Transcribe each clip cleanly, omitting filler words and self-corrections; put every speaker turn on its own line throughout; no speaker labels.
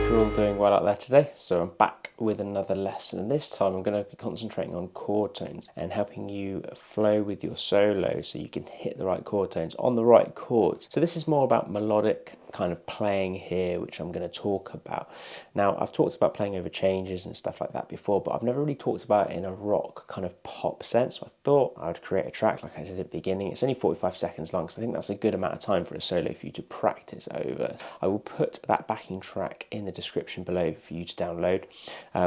you're all doing well out there today. So I'm back with another lesson, and this time I'm going to be concentrating on chord tones and helping you flow with your solo so you can hit the right chord tones on the right chords. So this is more about melodic kind of playing here, which I'm going to talk about. Now, I've talked about playing over changes and stuff like that before, but I've never really talked about it in a rock kind of pop sense. So I thought I would create a track like I did at the beginning. It's only 45 seconds long, so I think that's a good amount of time for a solo for you to practice over. I will put that backing track in the description below for you to download.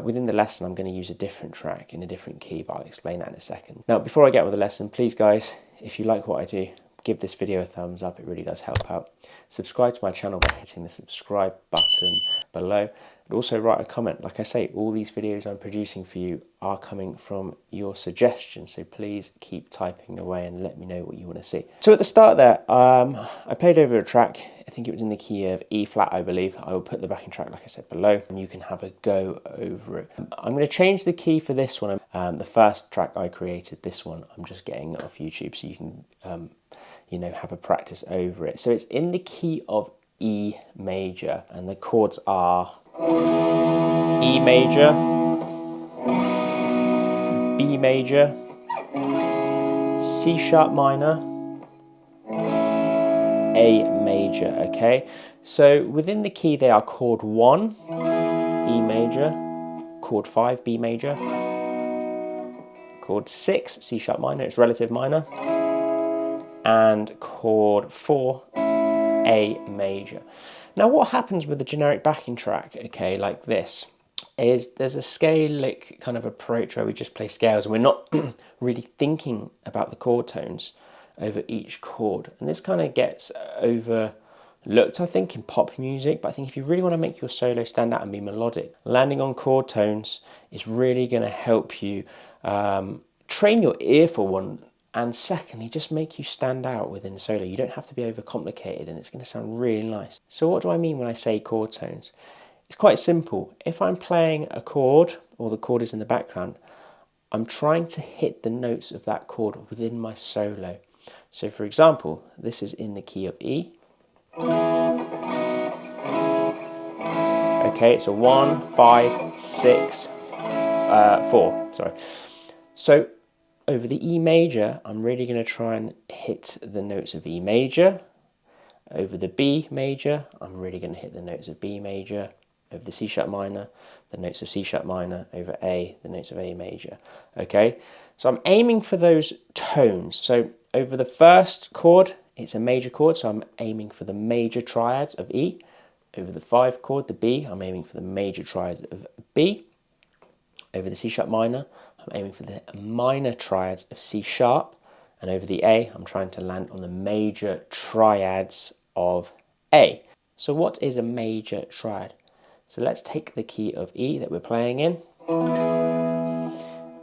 Within the lesson, I'm going to use a different track in a different key, but I'll explain that in a second. Now, before I get with the lesson, please guys, if you like what I do, give this video a thumbs up, it really does help out. Subscribe to my channel by hitting the subscribe button below. And also write a comment. Like I say, all these videos I'm producing for you are coming from your suggestions, so please keep typing away and let me know what you want to see. So at the start there, I played over a track. I think it was in the key of E flat, I believe. I will put the backing track, like I said, below, and you can have a go over it. I'm going to change the key for this one. The first track I created, this one, I'm just getting it off YouTube so you can you know, have a practice over it. So it's in the key of E major, and the chords are E major, B major, C sharp minor, A major, okay? So within the key they are chord 1, E major, chord 5, B major, chord 6, C sharp minor, it's relative minor, and chord 4, A major. Now what happens with the generic backing track, okay, like this, is there's a scalic kind of approach where we just play scales and we're not really thinking about the chord tones over each chord. And this kind of gets overlooked, I think, in pop music, but I think if you really want to make your solo stand out and be melodic, landing on chord tones is really going to help you train your ear for one, and secondly, just make you stand out within solo. You don't have to be overcomplicated and it's going to sound really nice. So what do I mean when I say chord tones? It's quite simple. If I'm playing a chord, or the chord is in the background, I'm trying to hit the notes of that chord within my solo. So for example, this is in the key of E. Okay, it's a 1, 5, 6, 4, sorry. So over the E major, I'm really going to try and hit the notes of E major. Over the B major, I'm really going to hit the notes of B major. Over the C sharp minor, the notes of C sharp minor. Over A, the notes of A major. Okay, so I'm aiming for those tones. So over the first chord, it's a major chord, so I'm aiming for the major triads of E. Over the 5 chord, the B, I'm aiming for the major triads of B. Over the C sharp minor, I'm aiming for the minor triads of C sharp, and over the A, I'm trying to land on the major triads of A. So what is a major triad? So let's take the key of E that we're playing in.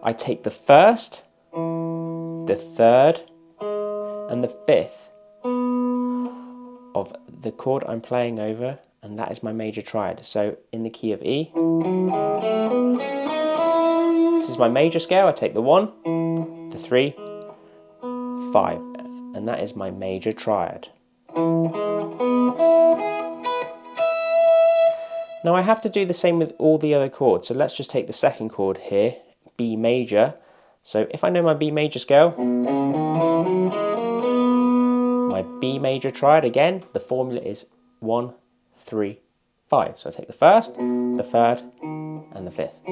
I take the first, the third, and the fifth of the chord I'm playing over, and that is my major triad. So in the key of E, this is my major scale. I take the 1, the 3, 5, and that is my major triad. Now I have to do the same with all the other chords, so let's just take the second chord here, B major. So if I know my B major scale, my B major triad, again, the formula is 1, 3, 5. So I take the first, the third, and the fifth.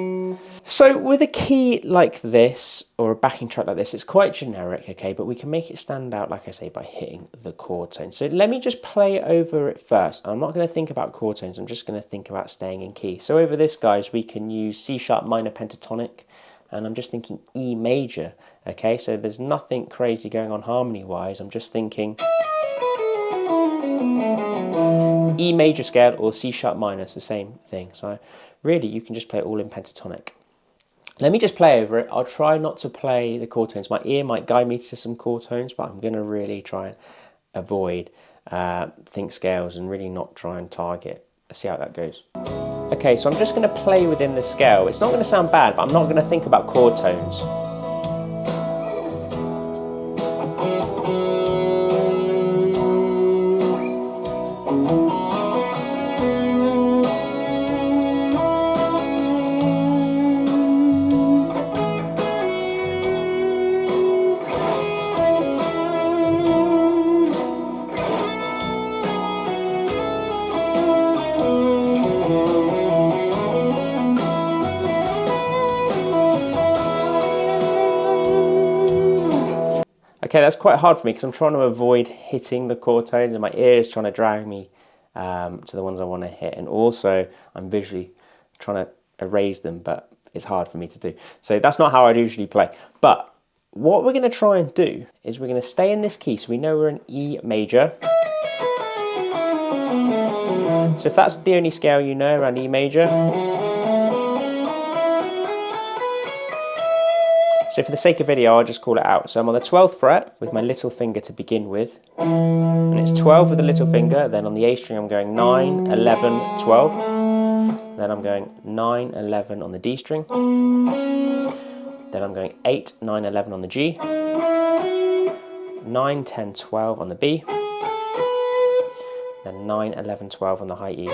So with a key like this, or a backing track like this, it's quite generic, okay, but we can make it stand out, like I say, by hitting the chord tone. So let me just play over it first. I'm not going to think about chord tones, I'm just going to think about staying in key. So over this, guys, we can use C sharp minor pentatonic, and I'm just thinking E major, okay, so there's nothing crazy going on harmony-wise, I'm just thinking E major scale or C sharp minor, it's the same thing. So really, you can just play it all in pentatonic. Let me just play over it. I'll try not to play the chord tones. My ear might guide me to some chord tones, but I'm going to really try and avoid think scales and really not try and target. Let's see how that goes. Okay, so I'm just going to play within the scale. It's not going to sound bad, but I'm not going to think about chord tones. Okay, that's quite hard for me because I'm trying to avoid hitting the chord tones and my ear is trying to drag me to the ones I want to hit. And also I'm visually trying to erase them, but it's hard for me to do. So that's not how I'd usually play. But what we're going to try and do is we're going to stay in this key. So we know we're in E major. So if that's the only scale you know around E major, so for the sake of video, I'll just call it out. So I'm on the 12th fret with my little finger to begin with. And it's 12 with the little finger. Then on the A string, I'm going 9, 11, 12. Then I'm going 9, 11 on the D string. Then I'm going 8, 9, 11 on the G. 9, 10, 12 on the B. Then 9, 11, 12 on the high E.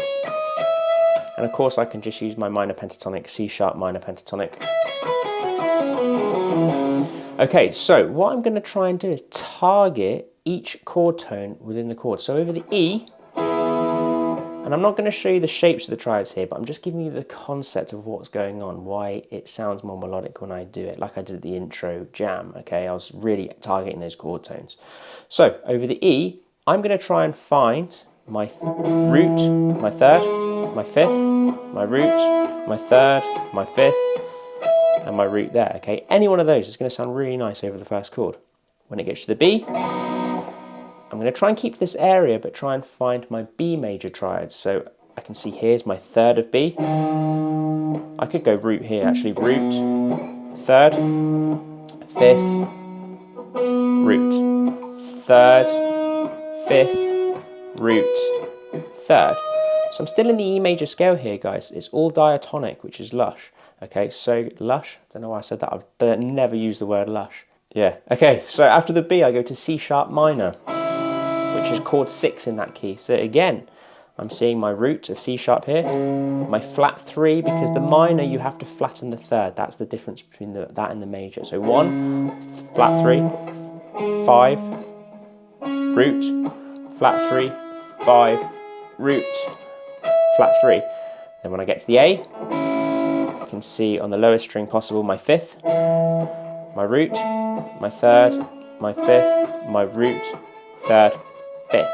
And of course I can just use my minor pentatonic, C sharp minor pentatonic. Okay, so what I'm going to try and do is target each chord tone within the chord. So over the E, and I'm not going to show you the shapes of the triads here, but I'm just giving you the concept of what's going on, why it sounds more melodic when I do it, like I did at the intro jam, okay? I was really targeting those chord tones. So over the E, I'm going to try and find my root, my third, my fifth, my root, my third, my fifth, and my root there, okay? Any one of those is going to sound really nice over the first chord. When it gets to the B, I'm going to try and keep this area, but try and find my B major triads. So I can see here's my third of B. I could go root here, actually. Root, third, fifth, root, third, fifth, root, third. So I'm still in the E major scale here, guys. It's all diatonic, which is lush. Okay, so lush, I don't know why I said that. I've never used the word lush. Yeah, okay, so after the B, I go to C sharp minor, which is chord 6 in that key. So again, I'm seeing my root of C sharp here, my flat 3, because the minor you have to flatten the third. That's the difference between that and the major. So 1, flat 3, 5, root, flat 3, 5, root, flat 3. Then when I get to the A, I can see on the lowest string possible my fifth, my root, my third, my fifth, my root, third, fifth.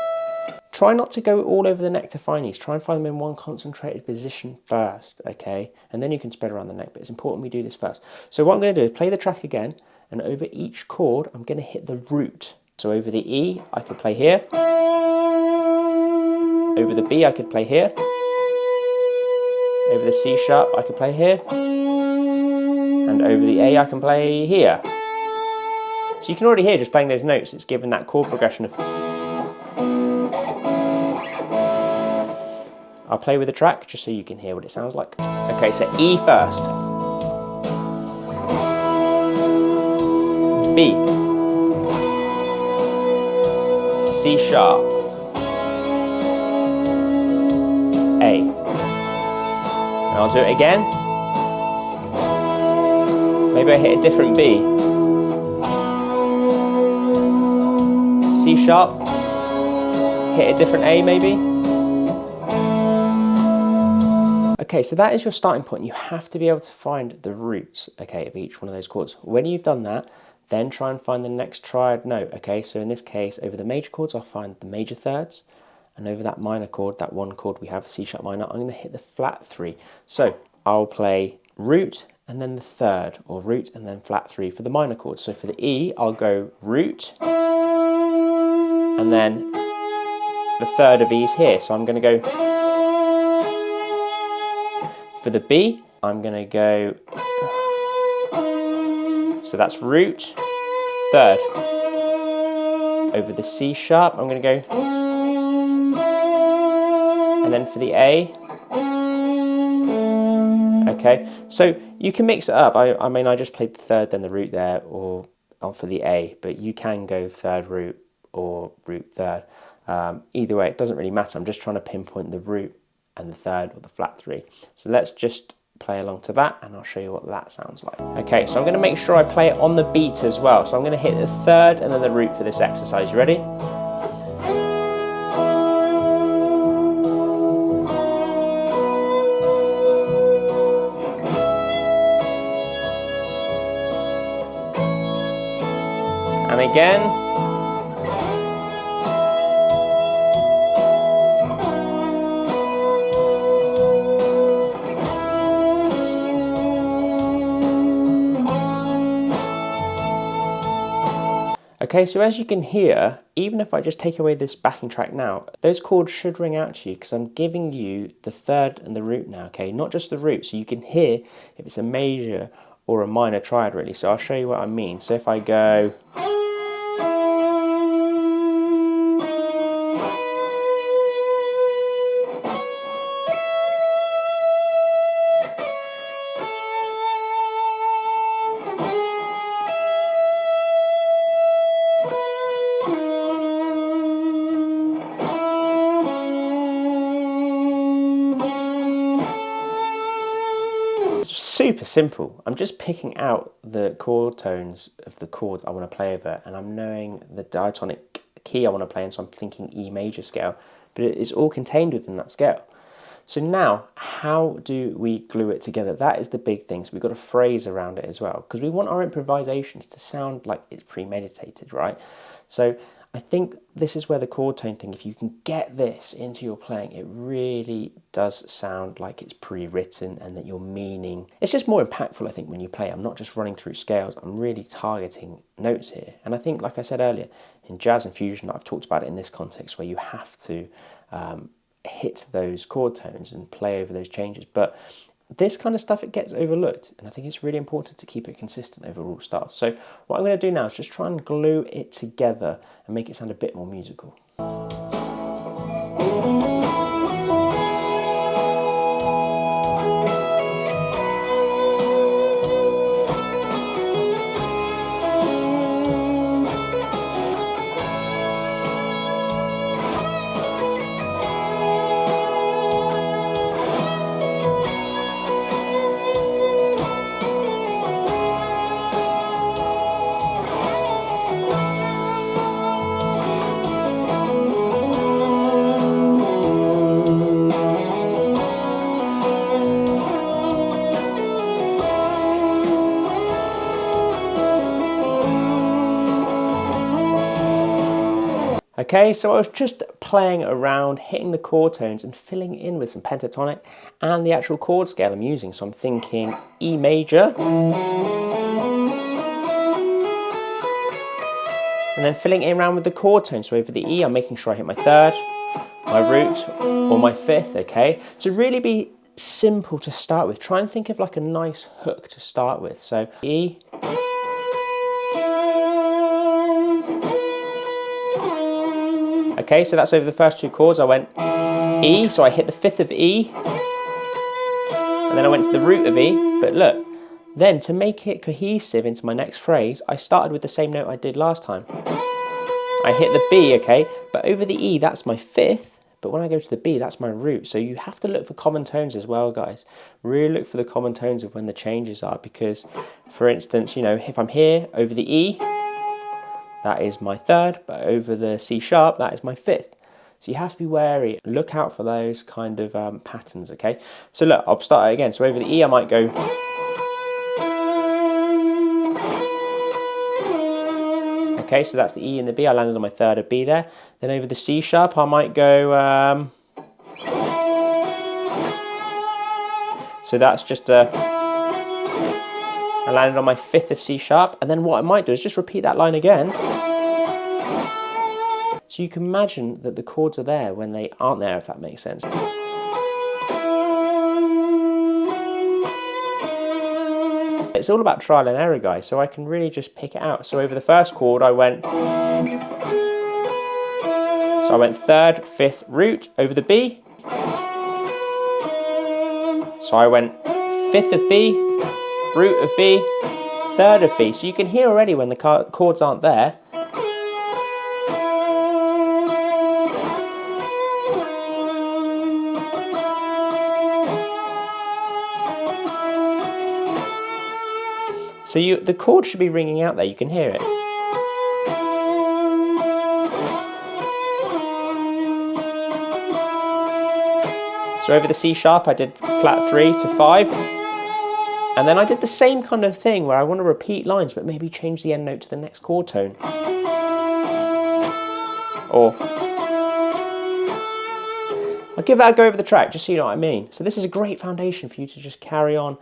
Try not to go all over the neck to find these. Try and find them in one concentrated position first, okay? And then you can spread around the neck, but it's important we do this first. So what I'm going to do is play the track again, and over each chord, I'm going to hit the root. So over the E, I could play here. Over the B, I could play here. Over the C sharp, I could play here. And over the A, I can play here. So you can already hear just playing those notes, it's given that chord progression of... I'll play with the track just so you can hear what it sounds like. Okay, so E first. B. C sharp. A. And I'll do it again. Maybe I hit a different B. C sharp. Hit a different A maybe. Okay, so that is your starting point. You have to be able to find the roots, okay, of each one of those chords. When you've done that, then try and find the next triad note, okay? So in this case, over the major chords, I'll find the major thirds, and over that minor chord, that one chord we have, C sharp minor, I'm going to hit the flat 3. So I'll play root and then the third, or root and then flat 3 for the minor chord. So for the E, I'll go root, and then the third of E is here. So I'm going to go... For the B, I'm going to go, so that's root, third. Over the C sharp, I'm going to go, and then for the A, okay. So you can mix it up. I mean, I just played the third, then the root there, or for the A, but you can go third root or root third. Either way, it doesn't really matter. I'm just trying to pinpoint the root and the third or the flat 3. So let's just play along to that and I'll show you what that sounds like. Okay, so I'm going to make sure I play it on the beat as well. So I'm going to hit the third and then the root for this exercise. You ready? And again. Okay, so as you can hear, even if I just take away this backing track now, those chords should ring out to you because I'm giving you the third and the root now, okay? Not just the root, so you can hear if it's a major or a minor triad really. So I'll show you what I mean. So if I go... Super simple. I'm just picking out the chord tones of the chords I want to play over, and I'm knowing the diatonic key I want to play in, so I'm thinking E major scale, but it's all contained within that scale. So now, how do we glue it together? That is the big thing. So we've got a phrase around it as well, because we want our improvisations to sound like it's premeditated, right? So I think this is where the chord tone thing, if you can get this into your playing, it really does sound like it's pre-written and that you're meaning. It's just more impactful, I think, when you play. I'm not just running through scales, I'm really targeting notes here. And I think, like I said earlier, in jazz and fusion, I've talked about it in this context where you have to hit those chord tones and play over those changes. But this kind of stuff, it gets overlooked, and I think it's really important to keep it consistent over all styles. So what I'm going to do now is just try and glue it together and make it sound a bit more musical. Okay, so I was just playing around, hitting the chord tones and filling in with some pentatonic and the actual chord scale I'm using. So I'm thinking E major, and then filling in around with the chord tones. So over the E, I'm making sure I hit my third, my root, or my fifth, okay? So really be simple to start with. Try and think of like a nice hook to start with. So E, okay, so that's over the first two chords. I went E, so I hit the fifth of E, and then I went to the root of E. But look, then to make it cohesive into my next phrase, I started with the same note I did last time. I hit the B, okay, but over the E, that's my fifth, but when I go to the B, that's my root. So you have to look for common tones as well, guys. Really look for the common tones of when the changes are, because, for instance, you know, if I'm here over the E, that is my third, but over the C sharp, that is my fifth. So you have to be wary. Look out for those kind of patterns, okay? So look, I'll start it again. So over the E, I might go... Okay, so that's the E and the B. I landed on my third of B there. Then over the C sharp, I might go... So that's just a... I landed on my fifth of C sharp, and then what I might do is just repeat that line again. So you can imagine that the chords are there when they aren't there, if that makes sense. It's all about trial and error, guys, so I can really just pick it out. So over the first chord, I went third, fifth, root over the B. So I went fifth of B, root of B, third of B. So you can hear already when the chords aren't there. So the chord should be ringing out there, you can hear it. So over the C sharp, I did flat 3 to 5. And then I did the same kind of thing where I want to repeat lines, but maybe change the end note to the next chord tone. Or I'll give that a go over the track, just so you know what I mean. So this is a great foundation for you to just carry on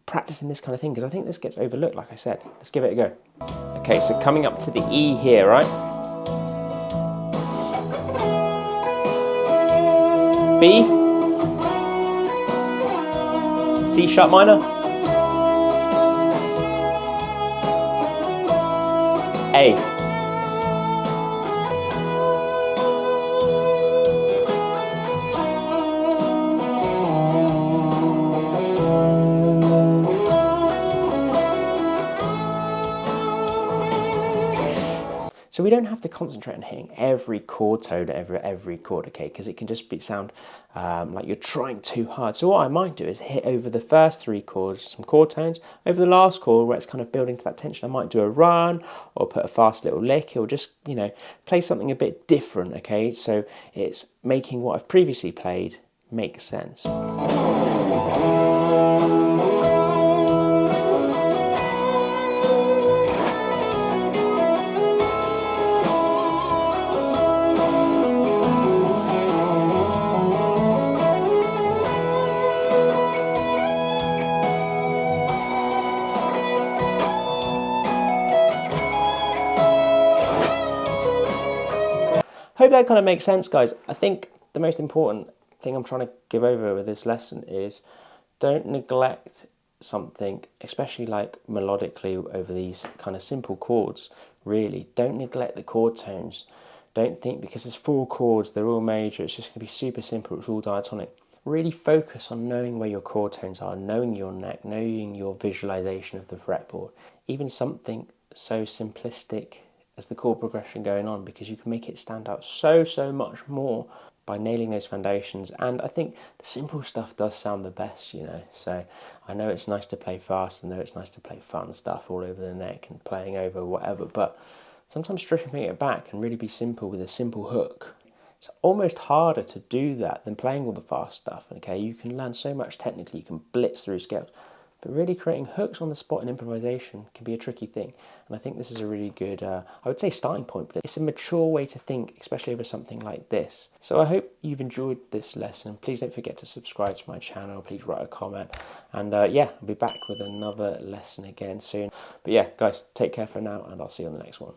practicing this kind of thing, because I think this gets overlooked, like I said. Let's give it a go. Okay, so coming up to the E here, right? B, C sharp minor, A. So we don't have to concentrate on hitting every chord tone, every chord, okay? Because it can just sound like you're trying too hard. So what I might do is hit over the first 3 chords, some chord tones. Over the last chord, where it's kind of building to that tension, I might do a run or put a fast little lick, or just, you know, play something a bit different, okay? So it's making what I've previously played make sense. Hope that kind of makes sense, guys. I think the most important thing I'm trying to give over with this lesson is don't neglect something, especially like melodically over these kind of simple chords, really. Don't neglect the chord tones. Don't think because there's 4 chords, they're all major, it's just going to be super simple, it's all diatonic. Really focus on knowing where your chord tones are, knowing your neck, knowing your visualization of the fretboard. Even something so simplistic as the chord progression going on, because you can make it stand out so much more by nailing those foundations. And I think the simple stuff does sound the best, you know. So I know it's nice to play fast, I know it's nice to play fun stuff all over the neck and playing over whatever, but sometimes stripping it back and really be simple with a simple hook. It's almost harder to do that than playing all the fast stuff, okay? You can learn so much technically, you can blitz through scales, but really creating hooks on the spot in improvisation can be a tricky thing. And I think this is a really good, I would say, starting point, but it's a mature way to think, especially over something like this. So I hope you've enjoyed this lesson. Please don't forget to subscribe to my channel. Please write a comment. And yeah, I'll be back with another lesson again soon. But yeah, guys, take care for now, and I'll see you on the next one.